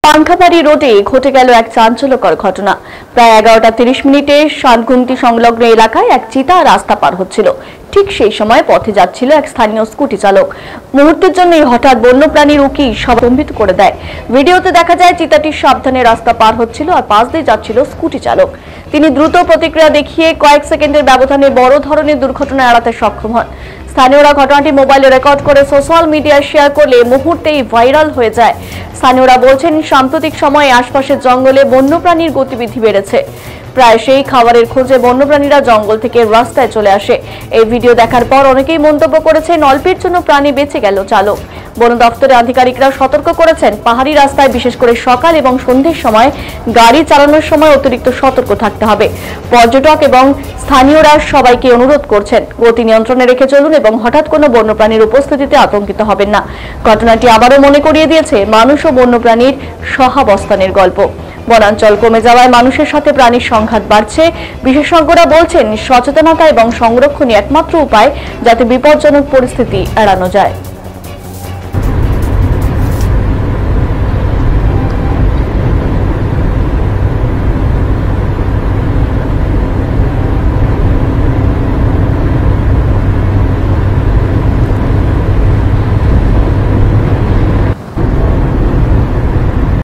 পাংখাবাড়ি রোডে ঘটে গেল এক চাঞ্চল্যকর ঘটনা। প্রায় 11:30 শানগুন্তি সংলগ্ন এলাকায় এক চিতা রাস্তা পার হচ্ছিল। ঠিক সেই সময় পথে যাচ্ছিল এক স্থানীয় স্কুটি চালক। মুহূর্তের জন্যই হঠাৎ বন্যপ্রাণীর উকি স্তম্ভিত করে দেয়। ভিডিওতে দেখা যায় চিতাটি সাবধানে রাস্তা পার হচ্ছিল আর পাশ দিয়ে যাচ্ছিল স্কুটি চালক। তিনি দ্রুত প্রতিক্রিয়া দেখিয়ে কয়েক সেকেন্ডের ব্যবধানে বড় ধরনের দুর্ঘটনা এড়াতে সক্ষম হন। স্থানীয়রা ঘটনাটি মোবাইলে রেকর্ড করে সোশ্যাল মিডিয়ায় শেয়ার করলে মুহূর্তেই ভাইরাল হয়ে যায়। স্থানীয়রা বলছেন, সাম্প্রতিক সময়ে আশপাশের জঙ্গলে বন্যপ্রাণীর গতিবিধি বেড়েছে। প্রায় সেই খাবারের খোঁজে বন্যপ্রাণীরা জঙ্গল থেকে রাস্তায় চলে আসে। এই ভিডিও দেখার পর অনেকেই মন্তব্য করেছেন, অল্পের জন্য প্রাণী বেঁচে গেল চালক। বন দপ্তরের আধিকারিকরা সতর্ক করেছেন, পাহাড়ি রাস্তায় বিশেষ করে সকাল এবং সন্ধ্যের সময় গাড়ি চালানোর সময় অতিরিক্ত সতর্ক থাকতে হবে। পর্যটক এবং স্থানীয়রা সবাইকে অনুরোধ করছেন, গতি নিয়ন্ত্রণে রেখে চলুন এবং হঠাৎ কোনো বন্যপ্রাণীর উপস্থিতিতে আতঙ্কিত হবেন না। ঘটনাটি আবারও মনে করিয়ে দিয়েছে মানুষ ও বন্যপ্রাণীর সহাবস্থানের গল্প। বনাঞ্চল কমে যাওয়ায় মানুষের সাথে প্রাণীর সংঘাত বাড়ছে। বিশেষজ্ঞরা বলছেন, সচেতনতা এবং সংরক্ষণই একমাত্র উপায় যাতে বিপজ্জনক পরিস্থিতি এড়ানো যায়।